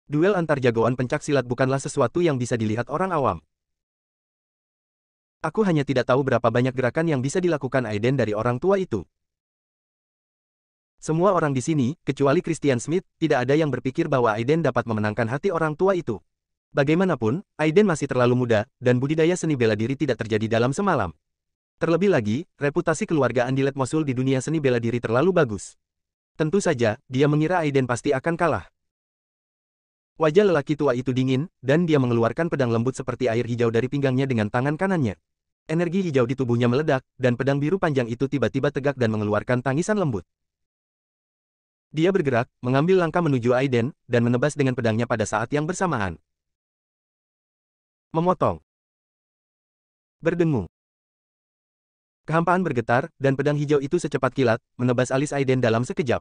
Duel antar jagoan pencak silat bukanlah sesuatu yang bisa dilihat orang awam. Aku hanya tidak tahu berapa banyak gerakan yang bisa dilakukan Aiden dari orang tua itu. Semua orang di sini, kecuali Christian Smith, tidak ada yang berpikir bahwa Aiden dapat memenangkan hati orang tua itu. Bagaimanapun, Aiden masih terlalu muda, dan budidaya seni bela diri tidak terjadi dalam semalam. Terlebih lagi, reputasi keluarga Andilet Mosul di dunia seni bela diri terlalu bagus. Tentu saja, dia mengira Aiden pasti akan kalah. Wajah lelaki tua itu dingin, dan dia mengeluarkan pedang lembut seperti air hijau dari pinggangnya dengan tangan kanannya. Energi hijau di tubuhnya meledak, dan pedang biru panjang itu tiba-tiba tegak dan mengeluarkan tangisan lembut. Dia bergerak, mengambil langkah menuju Aiden, dan menebas dengan pedangnya pada saat yang bersamaan. Memotong. Berdengung. Kehampaan bergetar, dan pedang hijau itu secepat kilat, menebas alis Aiden dalam sekejap.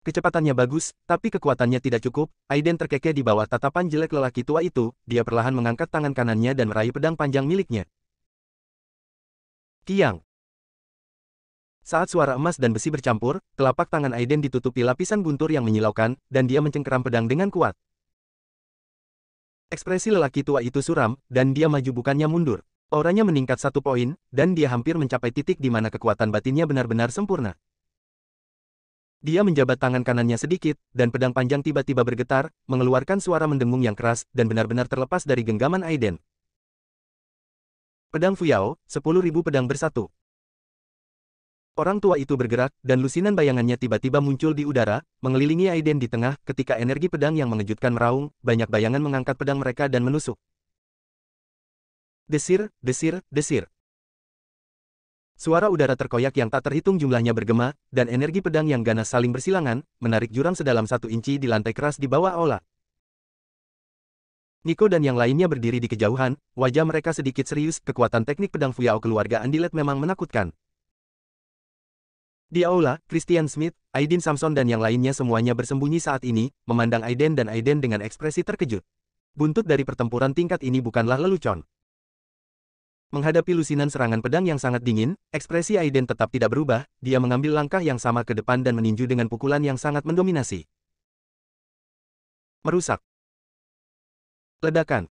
Kecepatannya bagus, tapi kekuatannya tidak cukup. Aiden terkekeh di bawah tatapan jelek lelaki tua itu, dia perlahan mengangkat tangan kanannya dan meraih pedang panjang miliknya. Kiang. Saat suara emas dan besi bercampur, telapak tangan Aiden ditutupi lapisan guntur yang menyilaukan, dan dia mencengkeram pedang dengan kuat. Ekspresi lelaki tua itu suram, dan dia maju bukannya mundur. Auranya meningkat 1 poin, dan dia hampir mencapai titik di mana kekuatan batinnya benar-benar sempurna. Dia menjabat tangan kanannya sedikit, dan pedang panjang tiba-tiba bergetar, mengeluarkan suara mendengung yang keras, dan benar-benar terlepas dari genggaman Aiden. Pedang Fuyao, 10.000 pedang bersatu. Orang tua itu bergerak, dan lusinan bayangannya tiba-tiba muncul di udara, mengelilingi Aiden di tengah, ketika energi pedang yang mengejutkan meraung, banyak bayangan mengangkat pedang mereka dan menusuk. Desir, desir, desir. Suara udara terkoyak yang tak terhitung jumlahnya bergema, dan energi pedang yang ganas saling bersilangan, menarik jurang sedalam 1 inci di lantai keras di bawah aula. Nico dan yang lainnya berdiri di kejauhan, wajah mereka sedikit serius, kekuatan teknik pedang Fuyao keluarga Andilet memang menakutkan. Di aula, Christian Smith, Aiden Samson dan yang lainnya semuanya bersembunyi saat ini, memandang Aiden dan Aiden dengan ekspresi terkejut. Buntut dari pertempuran tingkat ini bukanlah lelucon. Menghadapi lusinan serangan pedang yang sangat dingin, ekspresi Aiden tetap tidak berubah, dia mengambil langkah yang sama ke depan dan meninju dengan pukulan yang sangat mendominasi. Merusak. Ledakan.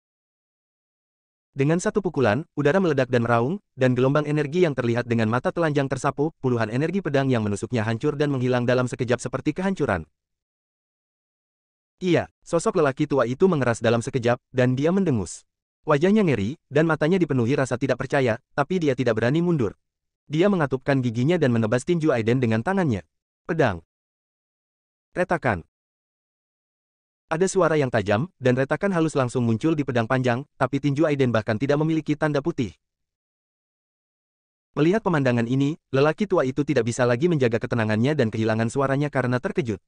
Dengan satu pukulan, udara meledak dan meraung, dan gelombang energi yang terlihat dengan mata telanjang tersapu, puluhan energi pedang yang menusuknya hancur dan menghilang dalam sekejap seperti kehancuran. Iya, sosok lelaki tua itu mengeras dalam sekejap, dan dia mendengus. Wajahnya ngeri, dan matanya dipenuhi rasa tidak percaya, tapi dia tidak berani mundur. Dia mengatupkan giginya dan menebas tinju Aiden dengan tangannya. Pedang. Retakan. Ada suara yang tajam, dan retakan halus langsung muncul di pedang panjang, tapi tinju Aiden bahkan tidak memiliki tanda putih. Melihat pemandangan ini, lelaki tua itu tidak bisa lagi menjaga ketenangannya dan kehilangan suaranya karena terkejut.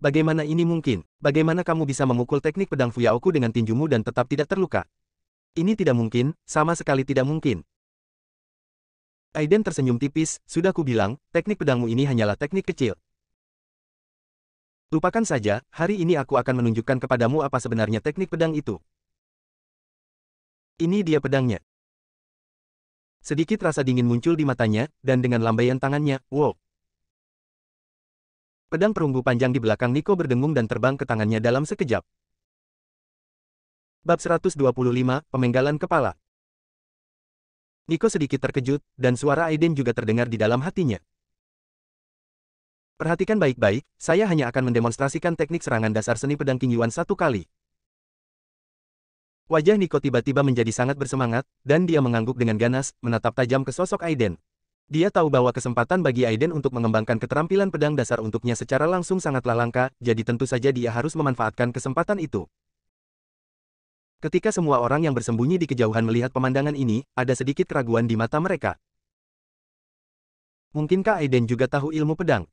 Bagaimana ini mungkin? Bagaimana kamu bisa memukul teknik pedang Fuyaoku dengan tinjumu dan tetap tidak terluka? Ini tidak mungkin, sama sekali tidak mungkin. Aiden tersenyum tipis, sudah kubilang, teknik pedangmu ini hanyalah teknik kecil. Lupakan saja, hari ini aku akan menunjukkan kepadamu apa sebenarnya teknik pedang itu. Ini dia pedangnya. Sedikit rasa dingin muncul di matanya, dan dengan lambaian tangannya, wow. Pedang perunggu panjang di belakang Nico berdengung dan terbang ke tangannya dalam sekejap. Bab 125, Pemenggalan Kepala. Nico sedikit terkejut, dan suara Aiden juga terdengar di dalam hatinya. Perhatikan baik-baik, saya hanya akan mendemonstrasikan teknik serangan dasar seni pedang Qingyuan satu kali. Wajah Nico tiba-tiba menjadi sangat bersemangat, dan dia mengangguk dengan ganas, menatap tajam ke sosok Aiden. Dia tahu bahwa kesempatan bagi Aiden untuk mengembangkan keterampilan pedang dasar untuknya secara langsung sangatlah langka, jadi tentu saja dia harus memanfaatkan kesempatan itu. Ketika semua orang yang bersembunyi di kejauhan melihat pemandangan ini, ada sedikit keraguan di mata mereka. Mungkinkah Aiden juga tahu ilmu pedang?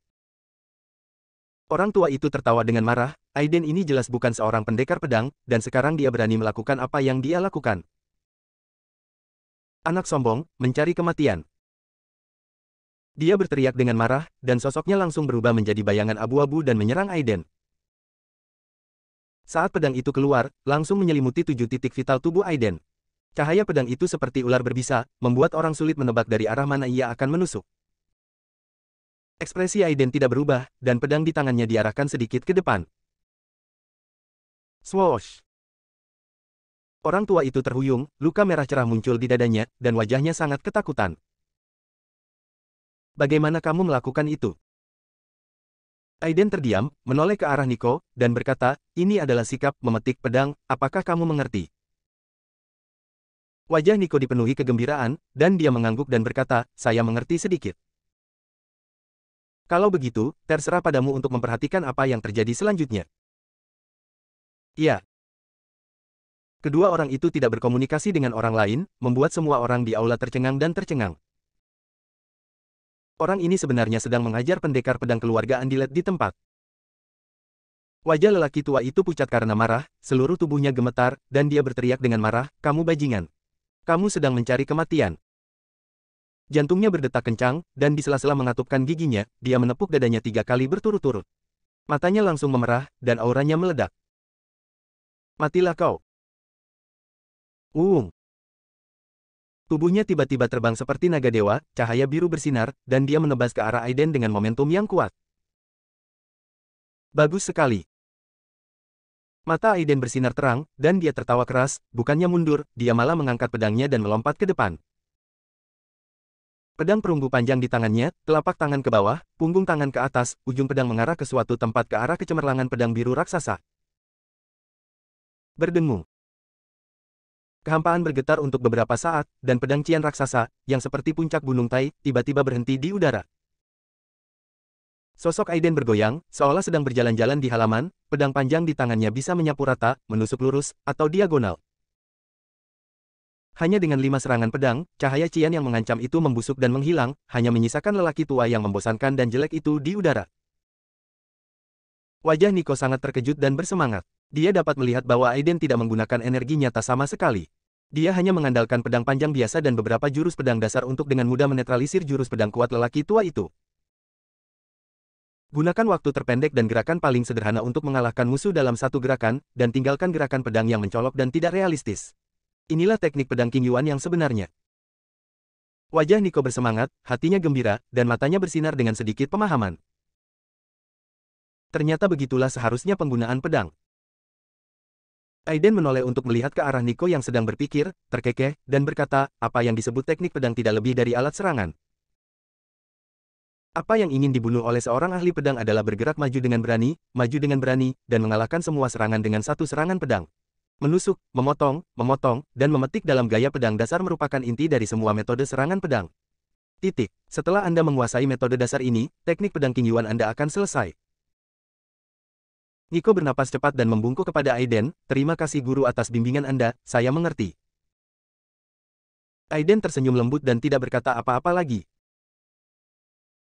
Orang tua itu tertawa dengan marah, Aiden ini jelas bukan seorang pendekar pedang, dan sekarang dia berani melakukan apa yang dia lakukan. Anak sombong, mencari kematian. Dia berteriak dengan marah, dan sosoknya langsung berubah menjadi bayangan abu-abu dan menyerang Aiden. Saat pedang itu keluar, langsung menyelimuti 7 titik vital tubuh Aiden. Cahaya pedang itu seperti ular berbisa, membuat orang sulit menebak dari arah mana ia akan menusuk. Ekspresi Aiden tidak berubah, dan pedang di tangannya diarahkan sedikit ke depan. Swoosh! Orang tua itu terhuyung, luka merah cerah muncul di dadanya, dan wajahnya sangat ketakutan. Bagaimana kamu melakukan itu? Aiden terdiam, menoleh ke arah Nico, dan berkata, ini adalah sikap memetik pedang, apakah kamu mengerti? Wajah Nico dipenuhi kegembiraan, dan dia mengangguk dan berkata, saya mengerti sedikit. Kalau begitu, terserah padamu untuk memperhatikan apa yang terjadi selanjutnya. Iya. Kedua orang itu tidak berkomunikasi dengan orang lain, membuat semua orang di aula tercengang dan tercengang. Orang ini sebenarnya sedang mengajar pendekar pedang keluarga Andilet di tempat. Wajah lelaki tua itu pucat karena marah, seluruh tubuhnya gemetar, dan dia berteriak dengan marah, kamu bajingan. Kamu sedang mencari kematian. Jantungnya berdetak kencang, dan di sela-sela mengatupkan giginya, dia menepuk dadanya 3 kali berturut-turut. Matanya langsung memerah, dan auranya meledak. Matilah kau. Tubuhnya tiba-tiba terbang seperti naga dewa, cahaya biru bersinar, dan dia menebas ke arah Aiden dengan momentum yang kuat. Bagus sekali. Mata Aiden bersinar terang, dan dia tertawa keras, bukannya mundur, dia malah mengangkat pedangnya dan melompat ke depan. Pedang perunggu panjang di tangannya, telapak tangan ke bawah, punggung tangan ke atas, ujung pedang mengarah ke suatu tempat ke arah kecemerlangan pedang biru raksasa. Berdengung. Kehampaan bergetar untuk beberapa saat, dan pedang cian raksasa, yang seperti puncak gunung Tai, tiba-tiba berhenti di udara. Sosok Aiden bergoyang, seolah sedang berjalan-jalan di halaman, pedang panjang di tangannya bisa menyapu rata, menusuk lurus, atau diagonal. Hanya dengan 5 serangan pedang, cahaya cian yang mengancam itu membusuk dan menghilang, hanya menyisakan lelaki tua yang membosankan dan jelek itu di udara. Wajah Nico sangat terkejut dan bersemangat. Dia dapat melihat bahwa Aiden tidak menggunakan energi nyata sama sekali. Dia hanya mengandalkan pedang panjang biasa dan beberapa jurus pedang dasar untuk dengan mudah menetralisir jurus pedang kuat lelaki tua itu. Gunakan waktu terpendek dan gerakan paling sederhana untuk mengalahkan musuh dalam satu gerakan, dan tinggalkan gerakan pedang yang mencolok dan tidak realistis. Inilah teknik pedang Qingyuan yang sebenarnya. Wajah Nico bersemangat, hatinya gembira, dan matanya bersinar dengan sedikit pemahaman. Ternyata begitulah seharusnya penggunaan pedang. Aiden menoleh untuk melihat ke arah Nico yang sedang berpikir, terkekeh, dan berkata, apa yang disebut teknik pedang tidak lebih dari alat serangan. Apa yang ingin dibunuh oleh seorang ahli pedang adalah bergerak maju dengan berani, dan mengalahkan semua serangan dengan satu serangan pedang. Menusuk, memotong, dan memetik dalam gaya pedang dasar merupakan inti dari semua metode serangan pedang. Titik. Setelah Anda menguasai metode dasar ini, teknik pedang Qingyuan Anda akan selesai. Nico bernapas cepat dan membungkuk kepada Aiden, terima kasih guru atas bimbingan Anda, saya mengerti. Aiden tersenyum lembut dan tidak berkata apa-apa lagi.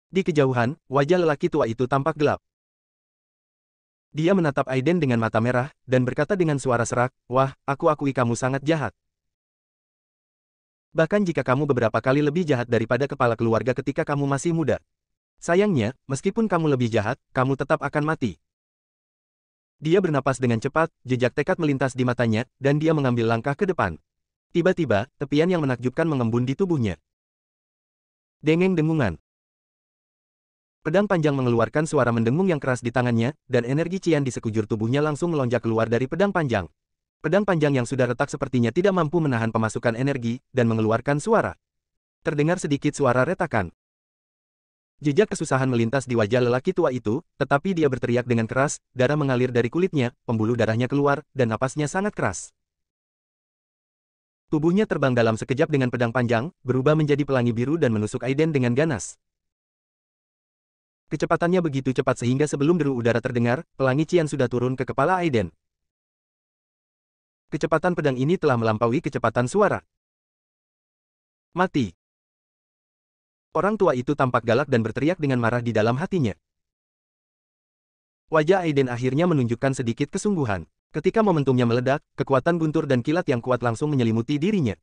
Di kejauhan, wajah lelaki tua itu tampak gelap. Dia menatap Aiden dengan mata merah, dan berkata dengan suara serak, wah, aku akui kamu sangat jahat. Bahkan jika kamu beberapa kali lebih jahat daripada kepala keluarga ketika kamu masih muda. Sayangnya, meskipun kamu lebih jahat, kamu tetap akan mati. Dia bernapas dengan cepat, jejak tekad melintas di matanya, dan dia mengambil langkah ke depan. Tiba-tiba, tepian yang menakjubkan mengembun di tubuhnya. Dengeng dengungan. Pedang panjang mengeluarkan suara mendengung yang keras di tangannya, dan energi Qian di sekujur tubuhnya langsung melonjak keluar dari pedang panjang. Pedang panjang yang sudah retak sepertinya tidak mampu menahan pemasukan energi, dan mengeluarkan suara. Terdengar sedikit suara retakan. Jejak kesusahan melintas di wajah lelaki tua itu, tetapi dia berteriak dengan keras, darah mengalir dari kulitnya, pembuluh darahnya keluar, dan napasnya sangat keras. Tubuhnya terbang dalam sekejap dengan pedang panjang, berubah menjadi pelangi biru dan menusuk Aiden dengan ganas. Kecepatannya begitu cepat sehingga sebelum deru udara terdengar, pelangi Qian sudah turun ke kepala Aiden. Kecepatan pedang ini telah melampaui kecepatan suara. Mati. Orang tua itu tampak galak dan berteriak dengan marah di dalam hatinya. Wajah Aiden akhirnya menunjukkan sedikit kesungguhan. Ketika momentumnya meledak, kekuatan guntur dan kilat yang kuat langsung menyelimuti dirinya.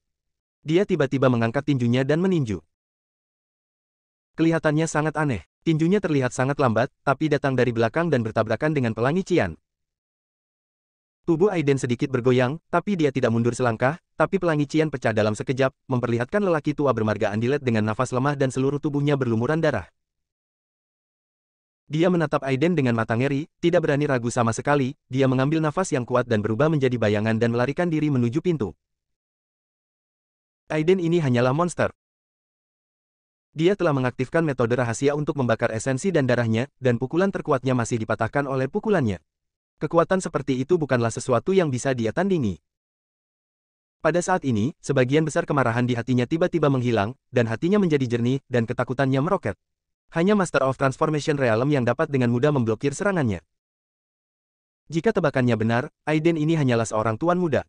Dia tiba-tiba mengangkat tinjunya dan meninju. Kelihatannya sangat aneh. Tinjunya terlihat sangat lambat, tapi datang dari belakang dan bertabrakan dengan pelangi Qian. Tubuh Aiden sedikit bergoyang, tapi dia tidak mundur selangkah, tapi pelangi Qian pecah dalam sekejap, memperlihatkan lelaki tua bermarga Andilet dengan nafas lemah dan seluruh tubuhnya berlumuran darah. Dia menatap Aiden dengan mata ngeri, tidak berani ragu sama sekali, dia mengambil nafas yang kuat dan berubah menjadi bayangan dan melarikan diri menuju pintu. Aiden ini hanyalah monster. Dia telah mengaktifkan metode rahasia untuk membakar esensi dan darahnya, dan pukulan terkuatnya masih dipatahkan oleh pukulannya. Kekuatan seperti itu bukanlah sesuatu yang bisa dia tandingi. Pada saat ini, sebagian besar kemarahan di hatinya tiba-tiba menghilang, dan hatinya menjadi jernih, dan ketakutannya meroket. Hanya Master of Transformation Realm yang dapat dengan mudah memblokir serangannya. Jika tebakannya benar, Aiden ini hanyalah seorang tuan muda.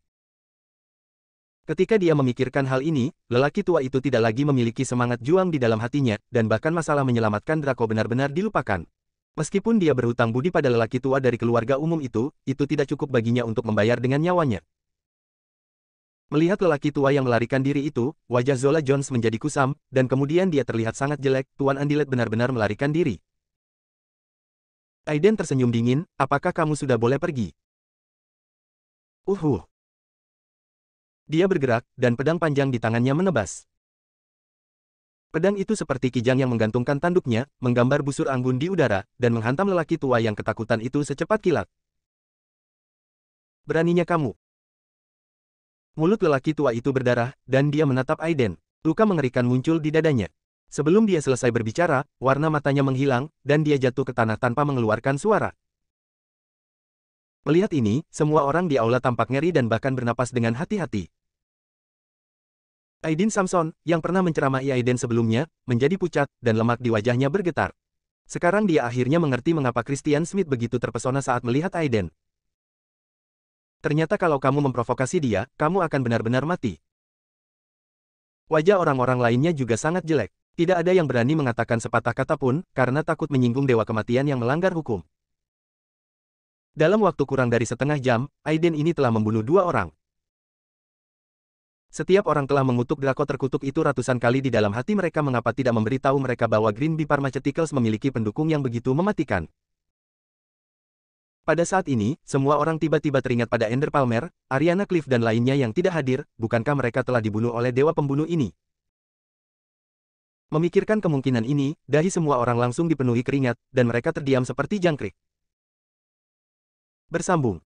Ketika dia memikirkan hal ini, lelaki tua itu tidak lagi memiliki semangat juang di dalam hatinya, dan bahkan masalah menyelamatkan Draco benar-benar dilupakan. Meskipun dia berhutang budi pada lelaki tua dari keluarga umum itu tidak cukup baginya untuk membayar dengan nyawanya. Melihat lelaki tua yang melarikan diri itu, wajah Zola Jones menjadi kusam, dan kemudian dia terlihat sangat jelek. Tuan Andilet benar-benar melarikan diri. Aiden tersenyum dingin, apakah kamu sudah boleh pergi? Dia bergerak, dan pedang panjang di tangannya menebas. Pedang itu seperti kijang yang menggantungkan tanduknya, menggambar busur anggun di udara, dan menghantam lelaki tua yang ketakutan itu secepat kilat. Beraninya kamu. Mulut lelaki tua itu berdarah, dan dia menatap Aiden. Luka mengerikan muncul di dadanya. Sebelum dia selesai berbicara, warna matanya menghilang, dan dia jatuh ke tanah tanpa mengeluarkan suara. Melihat ini, semua orang di aula tampak ngeri dan bahkan bernapas dengan hati-hati. Aiden Samson, yang pernah menceramahi Aiden sebelumnya, menjadi pucat, dan lemak di wajahnya bergetar. Sekarang dia akhirnya mengerti mengapa Christian Smith begitu terpesona saat melihat Aiden. Ternyata kalau kamu memprovokasi dia, kamu akan benar-benar mati. Wajah orang-orang lainnya juga sangat jelek. Tidak ada yang berani mengatakan sepatah kata pun, karena takut menyinggung dewa kematian yang melanggar hukum. Dalam waktu kurang dari setengah jam, Aiden ini telah membunuh 2 orang. Setiap orang telah mengutuk Draco terkutuk itu ratusan kali di dalam hati mereka mengapa tidak memberitahu mereka bahwa Green Bee Pharmaceuticals memiliki pendukung yang begitu mematikan. Pada saat ini, semua orang tiba-tiba teringat pada Ender Palmer, Ariana Cliff dan lainnya yang tidak hadir, bukankah mereka telah dibunuh oleh dewa pembunuh ini? Memikirkan kemungkinan ini, dahi semua orang langsung dipenuhi keringat, dan mereka terdiam seperti jangkrik. Bersambung.